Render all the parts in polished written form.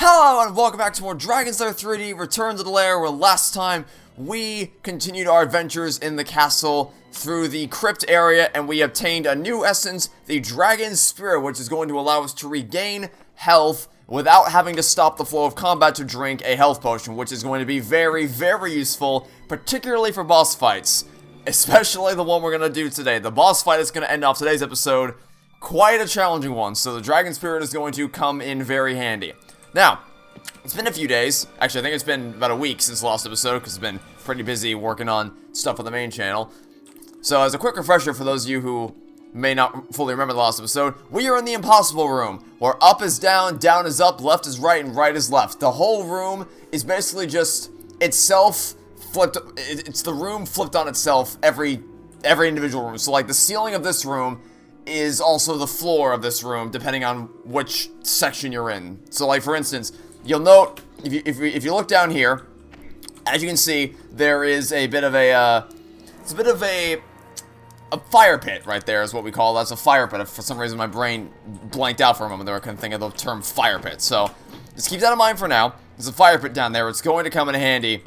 Hello and welcome back to more Dragon's Lair 3D Return to the Lair, where last time we continued our adventures in the castle through the crypt area and we obtained a new essence, the Dragon's Spirit, which is going to allow us to regain health without having to stop the flow of combat to drink a health potion, which is going to be very, very useful, particularly for boss fights, especially the one we're going to do today. The boss fight is going to end off today's episode, quite a challenging one, so the Dragon Spirit is going to come in very handy. Now, it's been a few days. Actually, I think it's been about a week since the last episode, because I've been pretty busy working on stuff on the main channel. So, as a quick refresher for those of you who may not fully remember the last episode, we are in the impossible room, where up is down, down is up, left is right, and right is left. The whole room is basically just itself flipped. It's the room flipped on itself, every individual room. So, like, the ceiling of this room is also the floor of this room, depending on which section you're in. So, like, for instance, you'll note, if you look down here, as you can see, there is a bit of a, it's a bit of a fire pit right there is what we call it. That's a fire pit. For some reason, my brain blanked out for a moment there. I couldn't think of the term fire pit. So, just keep that in mind for now. There's a fire pit down there. It's going to come in handy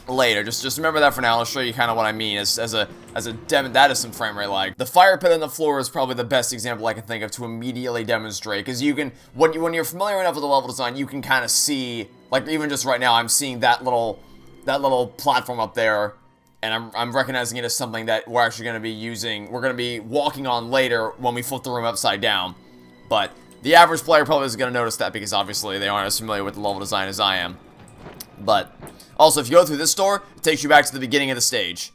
later. Just remember that for now. I'll show you kind of what I mean that is some frame rate lag. The fire pit on the floor is probably the best example I can think of to immediately demonstrate, because you can, when you're familiar enough with the level design, you can kind of see, like, even just right now, I'm seeing that little platform up there, and I'm recognizing it as something that we're actually going to be using, we're going to be walking on later when we flip the room upside down. But the average player probably isn't going to notice that, because obviously they aren't as familiar with the level design as I am. But also, if you go through this door, it takes you back to the beginning of the stage.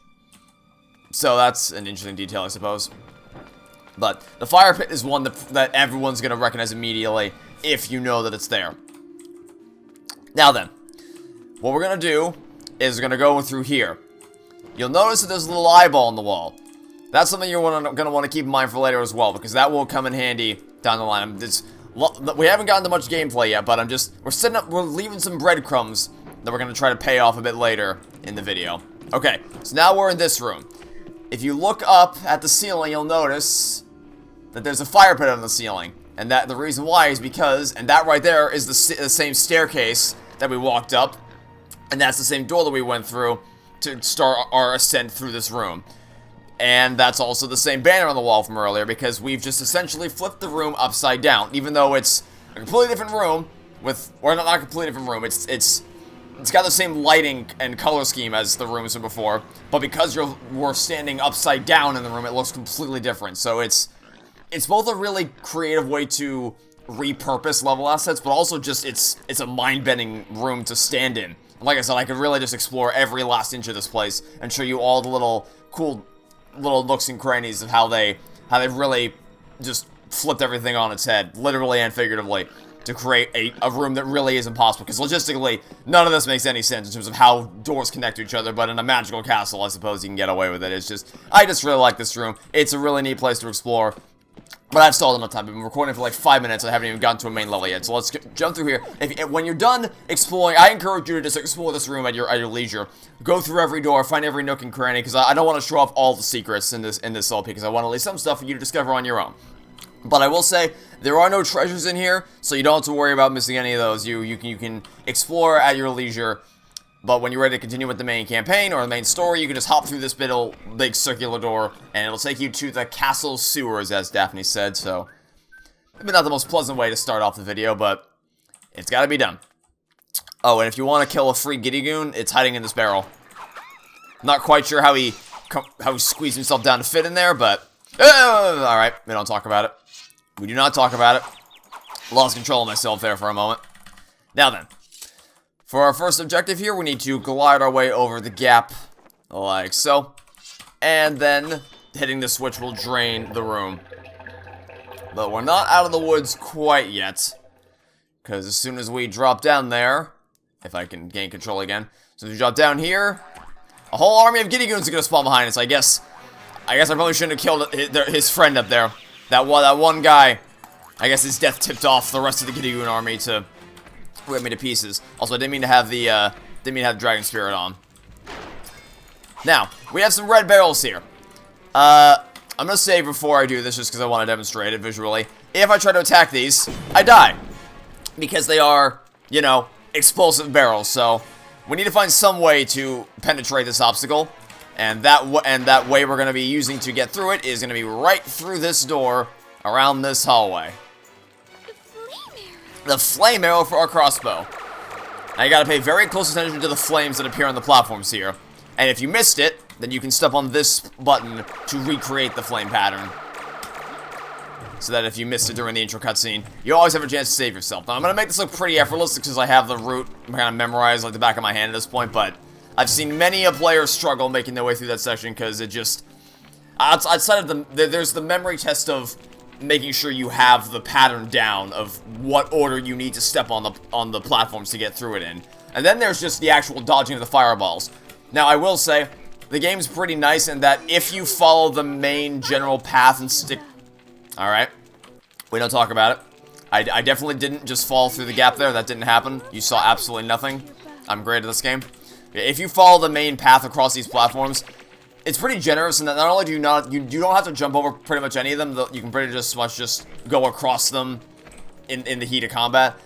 So that's an interesting detail, I suppose. But the fire pit is one that everyone's going to recognize immediately if you know that it's there. Now then, what we're going to do is we're going to go through here. You'll notice that there's a little eyeball on the wall. That's something you're going to want to keep in mind for later as well, because that will come in handy down the line. We haven't gotten to much gameplay yet, but we're leaving some breadcrumbs that we're going to try to pay off a bit later in the video. Okay, so now we're in this room. If you look up at the ceiling, you'll notice that there's a fire pit on the ceiling. And that the reason why is because, and that right there is the same staircase that we walked up. And that's the same door that we went through to start our ascent through this room. And that's also the same banner on the wall from earlier, because we've just essentially flipped the room upside down. Even though it's a completely different room or not a completely different room, it's got the same lighting and color scheme as the rooms from before, but because we're standing upside down in the room, it looks completely different. So it's both a really creative way to repurpose level assets, but also just it's a mind-bending room to stand in. Like I said, I could really just explore every last inch of this place and show you all the little cool little nooks and crannies of how they really just flipped everything on its head, literally and figuratively, to create a room that really is impossible, because logistically, none of this makes any sense in terms of how doors connect to each other, but in a magical castle, I suppose you can get away with it. I just really like this room. It's a really neat place to explore, but I've stalled enough time. I've been recording for like 5 minutes, I haven't even gotten to a main level yet, so let's jump through here. When you're done exploring, I encourage you to just explore this room at your leisure. Go through every door, find every nook and cranny, because I don't want to show off all the secrets in this LP, because I want to leave some stuff for you to discover on your own. But I will say, there are no treasures in here, so you don't have to worry about missing any of those. You can explore at your leisure, but when you're ready to continue with the main campaign or the main story, you can just hop through this big circular door, and it'll take you to the castle sewers, as Daphne said, so maybe not the most pleasant way to start off the video, but it's gotta be done. Oh, and if you want to kill a free Giddy Goon, it's hiding in this barrel. Not quite sure how he squeezed himself down to fit in there, but alright, we don't talk about it. We do not talk about it. Lost control of myself there for a moment. Now then, for our first objective here, we need to glide our way over the gap, like so. And then, hitting the switch will drain the room. But we're not out of the woods quite yet, because as soon as we drop down there, if I can gain control again, so as we drop down here, a whole army of Giddy Goons are going to spawn behind us. I guess I probably shouldn't have killed his friend up there. That one guy, I guess his death tipped off the rest of the Giddy Goon army to rip me to pieces. Also, I didn't mean to have the Dragon Spirit on. Now, we have some red barrels here. I'm gonna save before I do this just because I want to demonstrate it visually. If I try to attack these, I die. Because they are you know, explosive barrels. So we need to find some way to penetrate this obstacle. And that way we're going to be using to get through it is going to be right through this door, around this hallway. The flame arrow for our crossbow. Now you gotta pay very close attention to the flames that appear on the platforms here. And if you missed it, then you can step on this button to recreate the flame pattern. So that if you missed it during the intro cutscene, you always have a chance to save yourself. Now I'm gonna make this look pretty effortless because I have the route kind of memorized like the back of my hand at this point, but I've seen many a player struggle making their way through that section because it just... Outside of there's the memory test of making sure you have the pattern down of what order you need to step on the platforms to get through it in. And then there's just the actual dodging of the fireballs. Now, I will say, the game's pretty nice in that if you follow the main general path and stick... Alright. We don't talk about it. I definitely didn't just fall through the gap there. That didn't happen. You saw absolutely nothing. I'm great at this game. If you follow the main path across these platforms, it's pretty generous in that not only do you don't have to jump over pretty much any of them, you can pretty much just go across them in the heat of combat.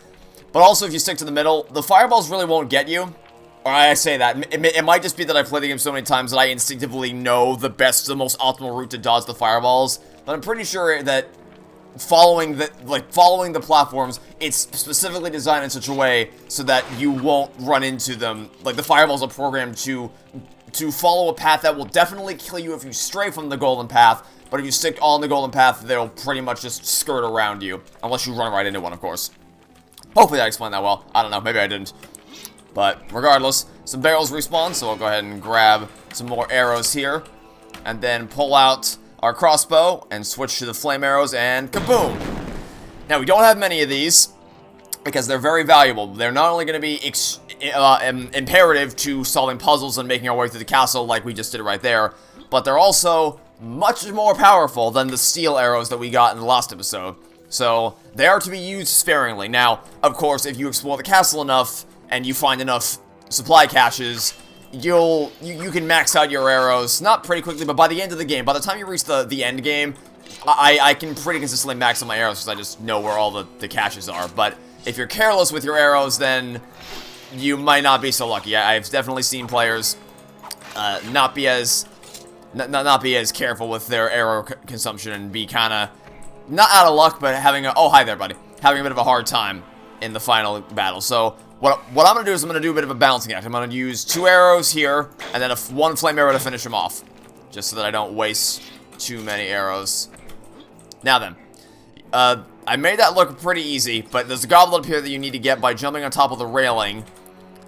But also, if you stick to the middle, the fireballs really won't get you. Or I say that, it might just be that I've played the game so many times that I instinctively know the most optimal route to dodge the fireballs. But I'm pretty sure that following the platforms, it's specifically designed in such a way so that you won't run into them. Like, the fireballs are programmed to follow a path that will definitely kill you if you stray from the golden path, but if you stick on the golden path, they'll pretty much just skirt around you, unless you run right into one, of course. Hopefully I explained that well. I don't know, maybe I didn't. But regardless, some barrels respawn, so I'll go ahead and grab some more arrows here, and then pull out our crossbow, and switch to the flame arrows, and kaboom! Now, we don't have many of these, because they're very valuable. They're not only going to be imperative to solving puzzles and making our way through the castle like we just did right there, but they're also much more powerful than the steel arrows that we got in the last episode. So, they are to be used sparingly. Now, of course, if you explore the castle enough, and you find enough supply caches, you can max out your arrows, not pretty quickly, but by the end of the game, by the time you reach the end game, I can pretty consistently max out my arrows because I just know where all the caches are. But if you're careless with your arrows, then you might not be so lucky. I've definitely seen players not be as careful with their arrow consumption and be kind of not out of luck, but having oh, hi there, buddy, having a bit of a hard time in the final battle. So what I'm gonna do is I'm gonna do a bit of a balancing act. I'm gonna use 2 arrows here and then one flame arrow to finish him off, just so that I don't waste too many arrows. Now then, I made that look pretty easy, but there's a goblet up here that you need to get by jumping on top of the railing,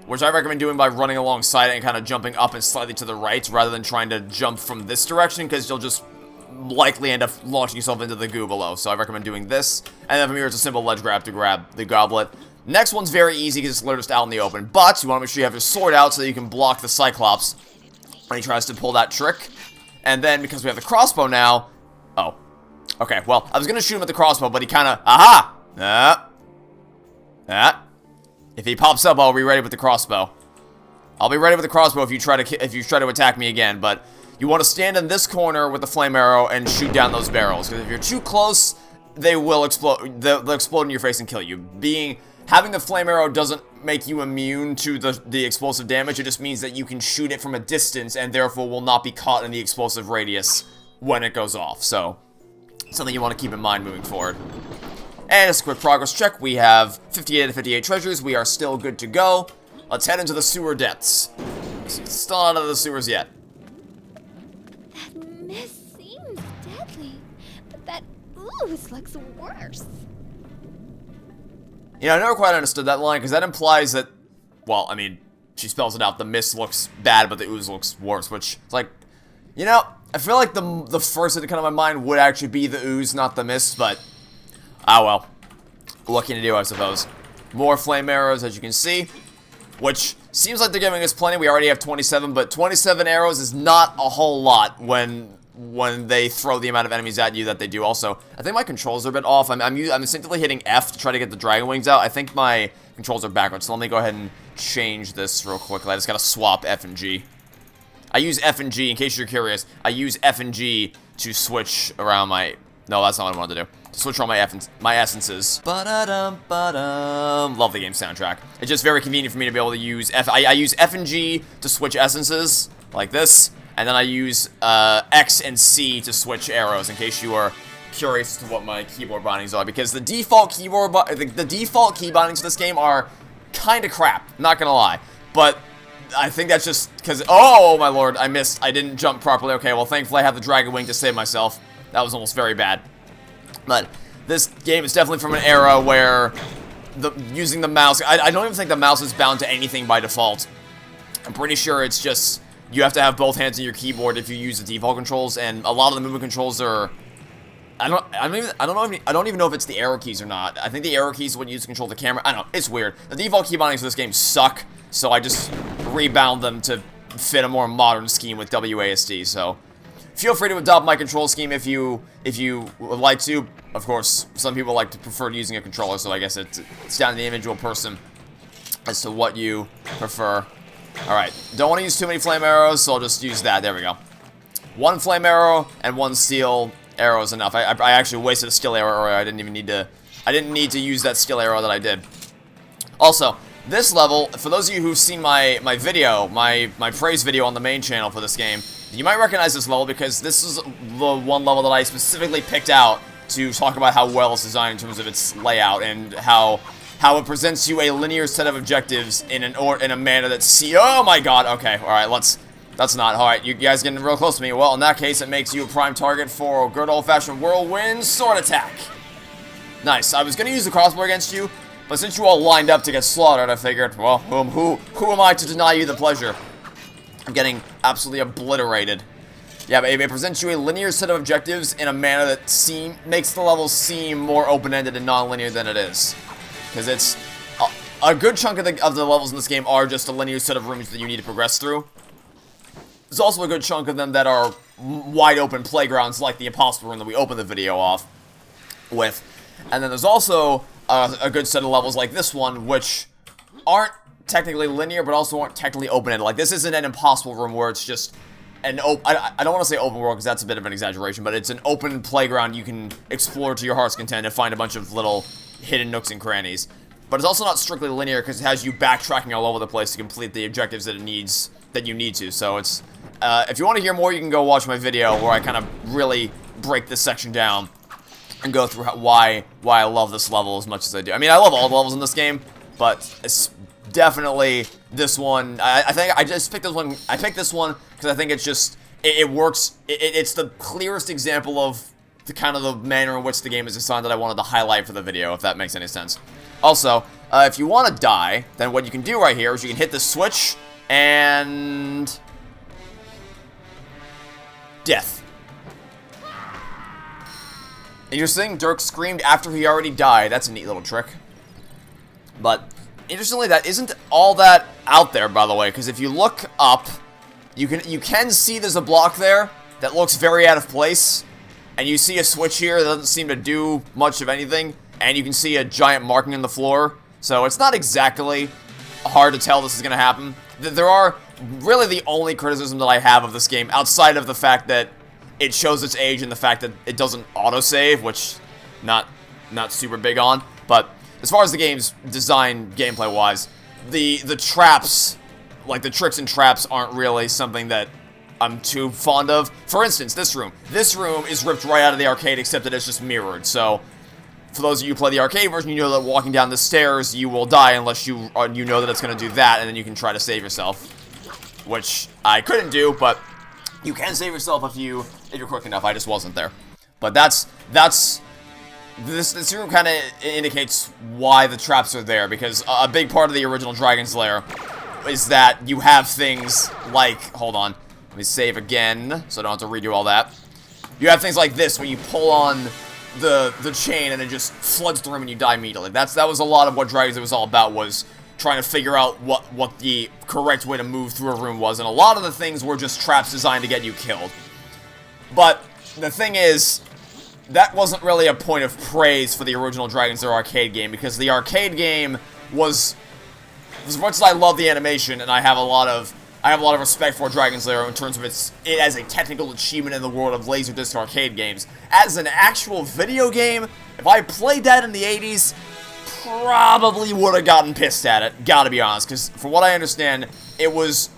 which I recommend doing by running alongside it and kind of jumping up and slightly to the right, rather than trying to jump from this direction, because you'll just likely end up launching yourself into the goo below. So I recommend doing this, and then from here it's a simple ledge grab to grab the goblet. Next one's very easy because it's literally just out in the open, but you want to make sure you have your sword out so that you can block the Cyclops when he tries to pull that trick. And then, because we have the crossbow now... Oh. Okay, well, I was going to shoot him with the crossbow, but he kind of... Aha! If he pops up, I'll be ready with the crossbow. I'll be ready with the crossbow if you try to attack me again, but you want to stand in this corner with the flame arrow and shoot down those barrels, because if you're too close, they will explode. They'll explode in your face and kill you. Having the flame arrow doesn't make you immune to the explosive damage. It just means that you can shoot it from a distance and therefore will not be caught in the explosive radius when it goes off. So, something you want to keep in mind moving forward. And as a quick progress check, we have 58 to 58 treasures. We are still good to go. Let's head into the sewer depths. Still not out of the sewers yet. That mist seems deadly, but that ooze looks worse. You know, I never quite understood that line, because that implies that, well, I mean, she spells it out, the mist looks bad, but the ooze looks worse, which, it's like, you know, I feel like the first thing to come to my mind would actually be the ooze, not the mist, but, ah well, what can you do, I suppose. More flame arrows, as you can see, which seems like they're giving us plenty. We already have 27, but 27 arrows is not a whole lot when they throw the amount of enemies at you that they do. Also, I think my controls are a bit off. I'm instinctively hitting F to try to get the dragon wings out. I think my controls are backwards, so let me go ahead and change this real quickly. I just gotta swap F and G. I use F and G, in case you're curious, I use F and G to switch around my... No, that's not what I wanted to do. to switch all my essences. Ba-da-dum, ba-dum. Love the game soundtrack. It's just very convenient for me to be able to use I use F and G to switch essences, like this, and then I use X and C to switch arrows, in case you are curious as to what my keyboard bindings are, because the default the default key bindings for this game are kind of crap, not gonna lie, but I think that's just because, oh my lord, I missed. I didn't jump properly. Okay, well, thankfully I have the Dragon Wing to save myself. That was almost very bad. But this game is definitely from an era where using the mouse, I don't even think the mouse is bound to anything by default. I'm pretty sure it's just, you have to have both hands on your keyboard if you use the default controls, and a lot of the movement controls are, I don't even know if it's the arrow keys or not. I think the arrow keys is what you use to control the camera. I don't know, it's weird. The default key bindings for this game suck, so I just rebound them to fit a more modern scheme with WASD, so feel free to adopt my control scheme if you would like to. Of course, some people like to prefer using a controller, so I guess it's down to the individual person as to what you prefer. Alright, don't want to use too many flame arrows, so I'll just use that. There we go. One flame arrow and one steel arrow is enough. I actually wasted a skill arrow earlier. I didn't need to use that skill arrow that I did. Also, this level, for those of you who've seen my video, my praise video on the main channel for this game, you might recognize this level because this is the one level that I specifically picked out to talk about how well it's designed in terms of its layout and how it presents you a linear set of objectives in a manner that's oh my god, okay, alright, that's not, alright, you guys getting real close to me. Well, in that case, it makes you a prime target for a good old-fashioned whirlwind sword attack. Nice. I was gonna use the crossbow against you, but since you all lined up to get slaughtered, I figured, well, who am I to deny you the pleasure? I'm getting absolutely obliterated. Yeah, but it presents you a linear set of objectives in a manner that makes the level seem more open-ended and non-linear than it is. Because it's a good chunk of the levels in this game are just a linear set of rooms that you need to progress through. There's also a good chunk of them that are wide-open playgrounds, like the Impossible Room that we opened the video off with. And then there's also a good set of levels like this one, which aren't technically linear, but also aren't technically open-ended. Like, this isn't an Impossible Room where it's just an I don't want to say open world because that's a bit of an exaggeration, but it's an open playground you can explore to your heart's content and find a bunch of little hidden nooks and crannies. But it's also not strictly linear because it has you backtracking all over the place to complete the objectives that you need to. So it's if you want to hear more, you can go watch my video where I kind of really break this section down and go through why I love this level as much as I do. I mean, I love all the levels in this game, but it's definitely this one. I think I just picked this one. I picked this one because I think it's just it works. It's the clearest example of the kind of the manner in which the game is designed that I wanted to highlight for the video, if that makes any sense. Also, if you want to die, then what you can do right here is you can hit the switch and death. Interesting, Dirk screamed after he already died. That's a neat little trick. But interestingly, that isn't all that out there, by the way, because if you look up, you can see there's a block there that looks very out of place, and you see a switch here that doesn't seem to do much of anything, and you can see a giant marking on the floor, so it's not exactly hard to tell this is going to happen. There are really the only criticism that I have of this game, outside of the fact that it shows its age and the fact that it doesn't autosave, which not super big on, but as far as the game's design, gameplay-wise, the traps, like the tricks and traps, aren't really something that I'm too fond of. For instance, this room. This room is ripped right out of the arcade, except that it's just mirrored. So, for those of you who play the arcade version, you know that walking down the stairs, you will die unless you know that it's going to do that, and then you can try to save yourself. Which I couldn't do, but you can save yourself if you're quick enough. I just wasn't there. But this room kind of indicates why the traps are there, because a big part of the original Dragon's Lair is that you have things like, hold on, let me save again, so I don't have to redo all that. You have things like this, where you pull on the chain and it just floods the room and you die immediately. That was a lot of what Dragon's Lair was all about, was trying to figure out what the correct way to move through a room was, and a lot of the things were just traps designed to get you killed. But the thing is, that wasn't really a point of praise for the original Dragon's Lair arcade game, because the arcade game was, as much as I love the animation, and I have a lot of I have a lot of respect for Dragon's Lair in terms of it as a technical achievement in the world of Laserdisc arcade games. As an actual video game, if I played that in the 80s, probably would have gotten pissed at it, gotta be honest, because from what I understand, it was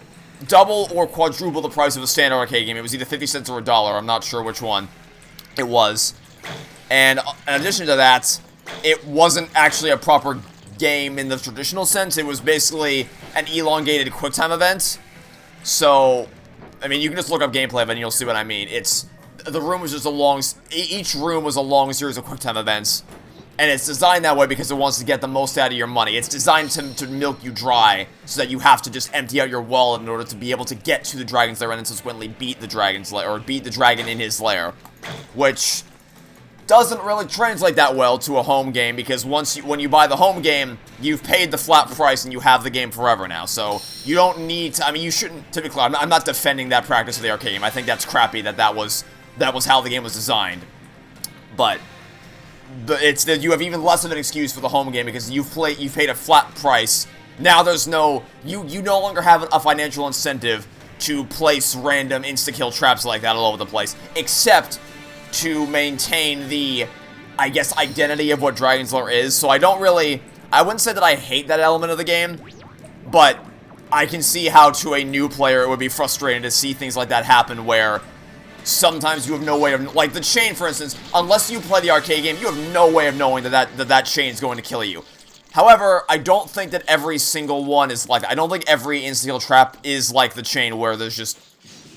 double or quadruple the price of a standard arcade game. It was either 50 cents or $1, I'm not sure which one it was. And in addition to that, it wasn't actually a proper game in the traditional sense. It was basically an elongated QuickTime event. So, I mean, you can just look up gameplay of it and you'll see what I mean. The room was just each room was a long series of QuickTime events. And it's designed that way because it wants to get the most out of your money. It's designed to milk you dry so that you have to just empty out your wallet in order to be able to get to the Dragon's Lair and then subsequently beat the Dragon's Lair, or beat the dragon in his lair. Which doesn't really translate that well to a home game, because when you buy the home game, you've paid the flat price and you have the game forever now. So you don't need to, I mean, you shouldn't, typically, I'm not defending that practice of the arcade game. I think that's crappy that was how the game was designed. But it's that you have even less of an excuse for the home game because you've paid a flat price. Now there's you no longer have a financial incentive to place random insta-kill traps like that all over the place, except to maintain the, I guess, identity of what Dragon's Lair is. So I wouldn't say that I hate that element of the game, but I can see how to a new player it would be frustrating to see things like that happen where sometimes you have no way of, like the chain for instance, unless you play the arcade game, you have no way of knowing that chain is going to kill you. However, I don't think that every single one is like that. I don't think every insta-kill trap is like the chain where there's just,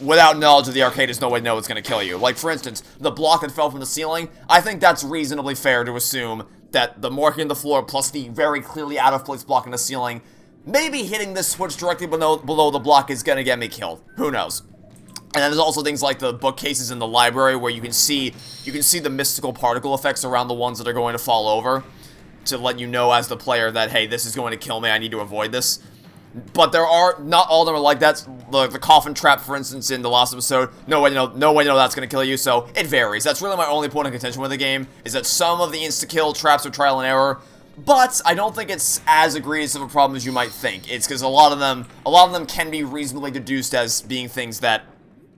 without knowledge of the arcade, there's no way to know it's going to kill you. Like, for instance, the block that fell from the ceiling, I think that's reasonably fair to assume that the marking on the floor plus the very clearly out-of-place block in the ceiling, maybe hitting this switch directly below the block is going to get me killed. Who knows? And then there's also things like the bookcases in the library where you can see the mystical particle effects around the ones that are going to fall over to let you know as the player that, hey, this is going to kill me, I need to avoid this. But not all of them are like that. The coffin trap, for instance, in the last episode, no way to know that's going to kill you, so it varies. That's really my only point of contention with the game, is that some of the insta-kill traps are trial and error, but I don't think it's as egregious of a problem as you might think. It's because a lot of them can be reasonably deduced as being things that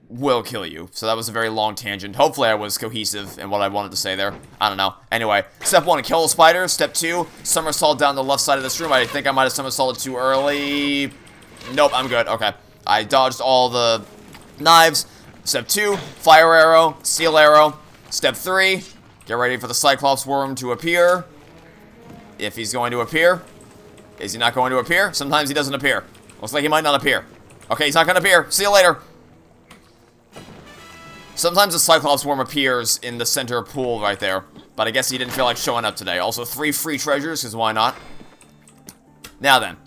will kill you. So that was a very long tangent. Hopefully I was cohesive in what I wanted to say there. I don't know. Anyway, step 1, kill the spider. Step 2, somersault down the left side of this room. I think I might have somersaulted too early. Nope, I'm good. Okay. I dodged all the knives. Step 2, fire arrow, steel arrow. Step 3, get ready for the Cyclops worm to appear. If he's going to appear. Is he not going to appear? Sometimes he doesn't appear. Looks like he might not appear. Okay, he's not going to appear. See you later. Sometimes the Cyclops worm appears in the center pool right there, but I guess he didn't feel like showing up today. Also, 3 free treasures, because why not? Now then,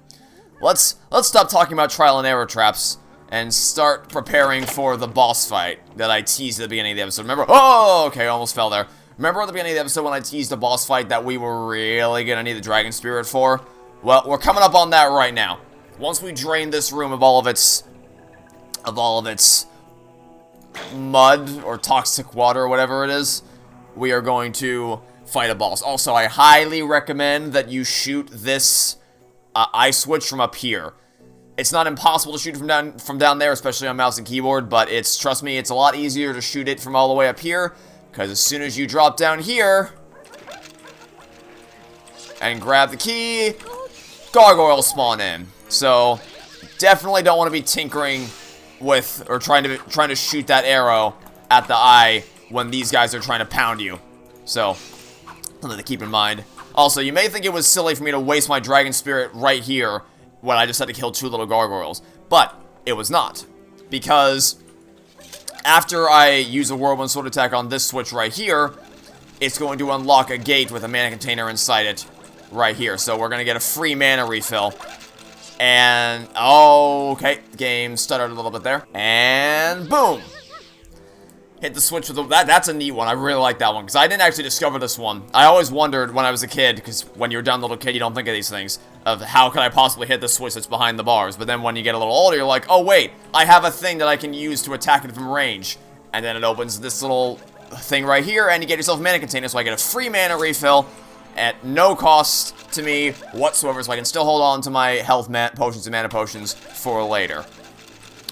let's stop talking about trial and error traps and start preparing for the boss fight that I teased at the beginning of the episode. Remember? Oh, okay, almost fell there. Remember at the beginning of the episode when I teased the boss fight that we were really gonna need the dragon spirit for? Well, we're coming up on that right now. Once we drain this room of all of its mud or toxic water or whatever it is, we are going to fight a boss. Also, I highly recommend that you shoot this eye switch from up here. It's not impossible to shoot from down there, especially on mouse and keyboard, but trust me, it's a lot easier to shoot it from all the way up here, because as soon as you drop down here and grab the key, gargoyles spawn in. So definitely don't want to be tinkering with, or trying to shoot that arrow at the eye when these guys are trying to pound you. So, something to keep in mind. Also, you may think it was silly for me to waste my dragon spirit right here when I just had to kill 2 little gargoyles, but it was not. Because after I use a whirlwind sword attack on this switch right here, it's going to unlock a gate with a mana container inside it right here. So we're going to get a free mana refill. And, okay, game stuttered a little bit there. And, boom! Hit the switch with that's a neat one. I really like that one, because I didn't actually discover this one. I always wondered when I was a kid, because when you're a dumb little kid, you don't think of these things, of how could I possibly hit the switch that's behind the bars. But then when you get a little older, you're like, oh wait, I have a thing that I can use to attack it from range. And then it opens this little thing right here, and you get yourself a mana container, so I get a free mana refill at no cost to me whatsoever, so I can still hold on to my health potions and mana potions for later.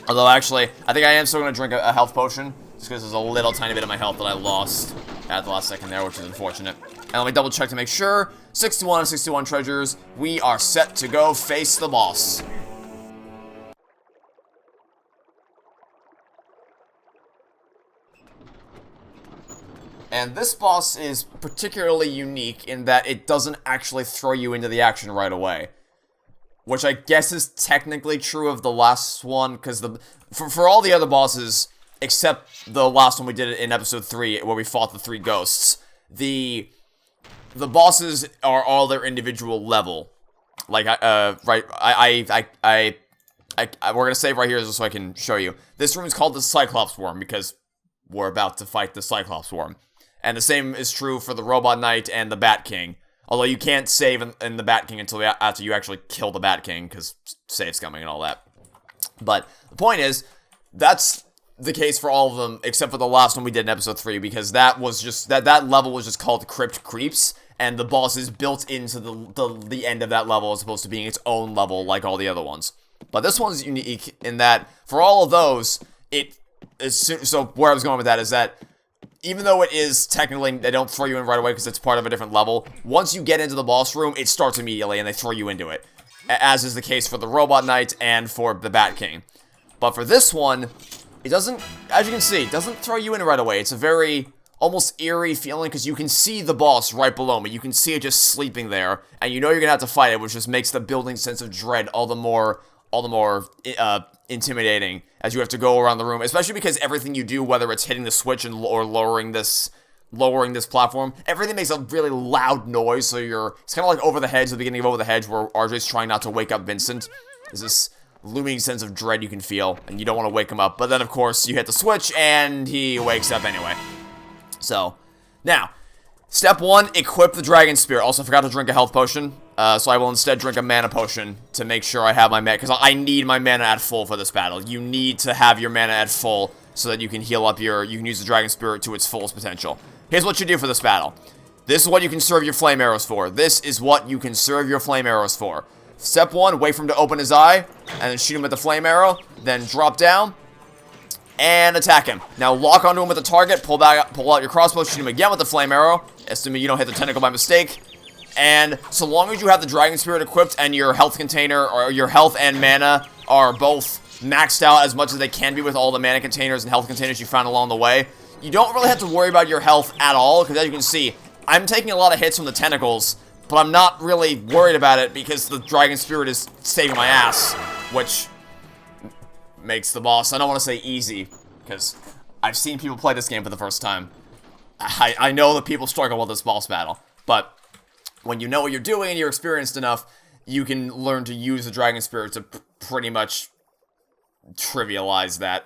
Although, actually, I think I am still going to drink a health potion, just because there's a little tiny bit of my health that I lost at the last second there, which is unfortunate. And let me double check to make sure. 61 and 61 treasures. We are set to go face the boss. And this boss is particularly unique in that it doesn't actually throw you into the action right away. Which I guess is technically true of the last one, because for all the other bosses, except the last one we did in episode 3, where we fought the 3 ghosts, the bosses are all their individual level. Like, we're gonna save right here so I can show you. This room is called the Cyclops worm, because we're about to fight the Cyclops worm. And the same is true for the Robot Knight and the Bat King. Although you can't save in the Bat King until after you actually kill the Bat King, because save's coming and all that. But the point is, that's the case for all of them, except for the last one we did in episode 3, because that was just, that level was just called Crypt Creeps, and the boss is built into the end of that level as opposed to being its own level like all the other ones. But this one's unique in that, for all of those, so where I was going with that is that, even though it is technically, they don't throw you in right away because it's part of a different level, once you get into the boss room, it starts immediately and they throw you into it. As is the case for the Robot Knight and for the Bat King. But for this one, it doesn't, as you can see, it doesn't throw you in right away. It's a very, almost eerie feeling because you can see the boss right below me. You can see it just sleeping there, and you know you're gonna have to fight it, which just makes the building sense of dread all the more intimidating as you have to go around the room, especially because everything you do, whether it's hitting the switch or lowering this platform, everything makes a really loud noise, so it's kind of like Over the Hedge, the beginning of Over the Hedge, where RJ's trying not to wake up Vincent. There's this looming sense of dread you can feel, and you don't want to wake him up, but then of course you hit the switch, and he wakes up anyway. So, now, step 1, equip the Dragon Spear. Also forgot to drink a health potion, so I will instead drink a mana potion to make sure I have my mana, because I need my mana at full for this battle. You need to have your mana at full so that you can heal up you can use the Dragon Spirit to its fullest potential. Here's what you do for this battle. This is what you can serve your flame arrows for. This is what you can serve your flame arrows for. Step 1, wait for him to open his eye, and then shoot him with the flame arrow, then drop down, and attack him. Now lock onto him with the target, pull out your crossbow, shoot him again with the flame arrow, assuming you don't hit the tentacle by mistake. And so long as you have the Dragon Spirit equipped and your health container, or your health and mana are both maxed out as much as they can be with all the mana containers and health containers you found along the way, you don't really have to worry about your health at all, because as you can see, I'm taking a lot of hits from the tentacles, but I'm not really worried about it because the Dragon Spirit is saving my ass, which makes the boss, I don't want to say easy, because I've seen people play this game for the first time. I know that people struggle with this boss battle, but when you know what you're doing and you're experienced enough, you can learn to use the Dragon Spirit to pretty much trivialize that.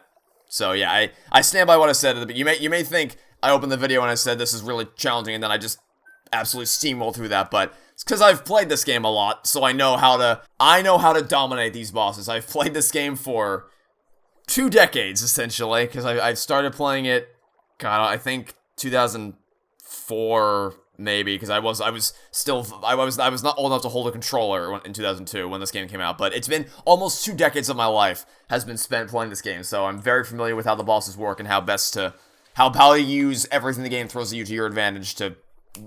So yeah, I stand by what I said at the beginning. You may think I opened the video and I said this is really challenging, and then I just absolutely steamroll through that, but it's because I've played this game a lot, so I know how to dominate these bosses. I've played this game for 2 decades, essentially, because I started playing it, God, I think 2004, maybe, because I was not old enough to hold a controller in 2002 when this game came out, but it's been almost 2 decades of my life has been spent playing this game, so I'm very familiar with how the bosses work and how to use everything the game throws at you to your advantage to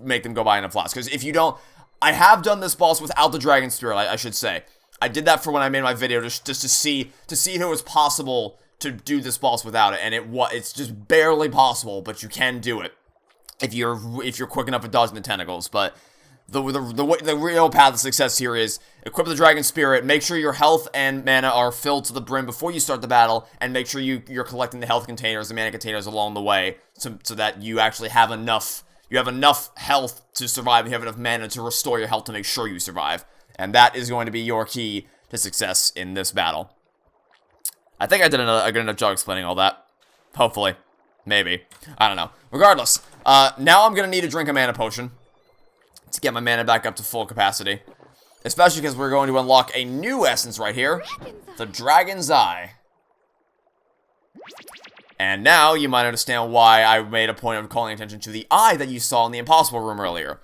make them go by in a flash. Because if you don't, I have done this boss without the Dragon Spirit, I should say. I did that for when I made my video, just to see if it was possible to do this boss without it, and it's just barely possible, but you can do it if you're quick enough at dodging the tentacles. But the real path to success here is equip the Dragon Spirit, make sure your health and mana are filled to the brim before you start the battle, and make sure you're collecting the health containers, the mana containers along the way, so that you actually have enough. You have enough health to survive, and you have enough mana to restore your health to make sure you survive. And that is going to be your key to success in this battle. I think I did a good enough job explaining all that. Hopefully. Maybe. I don't know. Regardless, now I'm going to need to drink a mana potion to get my mana back up to full capacity. Especially because we're going to unlock a new essence right here. The Dragon's Eye. And now you might understand why I made a point of calling attention to the eye that you saw in the Impossible Room earlier.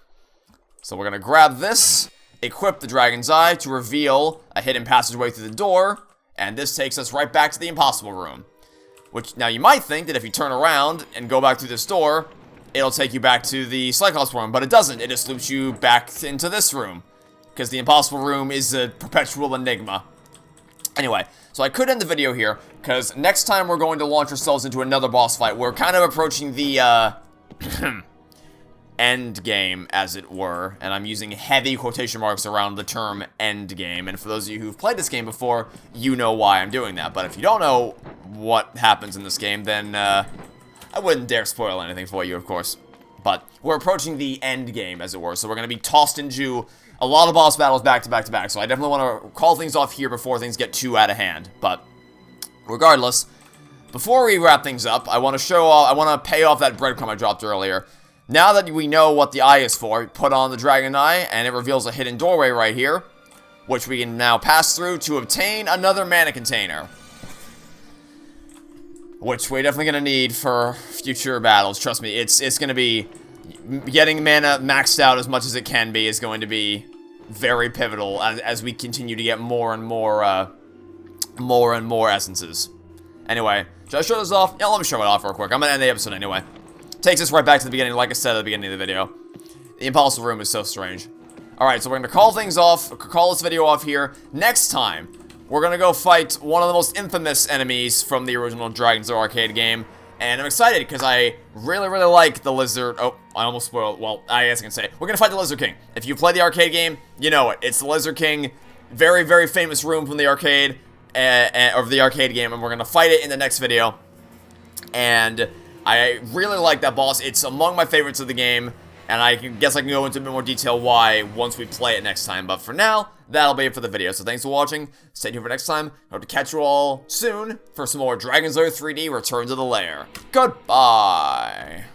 So we're going to grab this, equip the Dragon's Eye to reveal a hidden passageway through the door, And this takes us right back to the Impossible Room. Which, now you might think that if you turn around and go back through this door, it'll take you back to the Cyclops room, but it doesn't. It just loops you back into this room. Because the Impossible Room is a perpetual enigma. Anyway, so I could end the video here, because next time we're going to launch ourselves into another boss fight. We're kind of approaching the, end game, as it were, and I'm using heavy quotation marks around the term end game, and for those of you who've played this game before, you know why I'm doing that, but if you don't know what happens in this game, then, I wouldn't dare spoil anything for you, of course, but we're approaching the end game, as it were, so we're going to be tossed into a lot of boss battles back to back to back, so I definitely want to call things off here before things get too out of hand, but regardless, before we wrap things up, I want to pay off that breadcrumb I dropped earlier. Now that we know what the eye is for, put on the dragon eye, and it reveals a hidden doorway right here, which we can now pass through to obtain another mana container. Which we're definitely going to need for future battles, trust me. It's going to be, getting mana maxed out as much as it can be is going to be very pivotal as we continue to get more and more essences. Anyway, should I show this off? Yeah, let me show it off real quick. I'm going to end the episode anyway. Takes us right back to the beginning, like I said at the beginning of the video. The Impossible Room is so strange. Alright, so we're going to call things off, call this video off here. Next time, we're going to go fight one of the most infamous enemies from the original Dragon's Den arcade game. And I'm excited, because I really, really like the lizard. Oh, I almost spoiled. Well, I guess I can say it. We're going to fight the Lizard King. If you played the arcade game, you know it. It's the Lizard King. Very, very famous room from the arcade, or the arcade game. And we're going to fight it in the next video. And I really like that boss. It's among my favorites of the game, and I guess I can go into a bit more detail why once we play it next time. But for now, that'll be it for the video. So thanks for watching. Stay tuned for next time. Hope to catch you all soon for some more Dragon's Lair 3D Return to the Lair. Goodbye.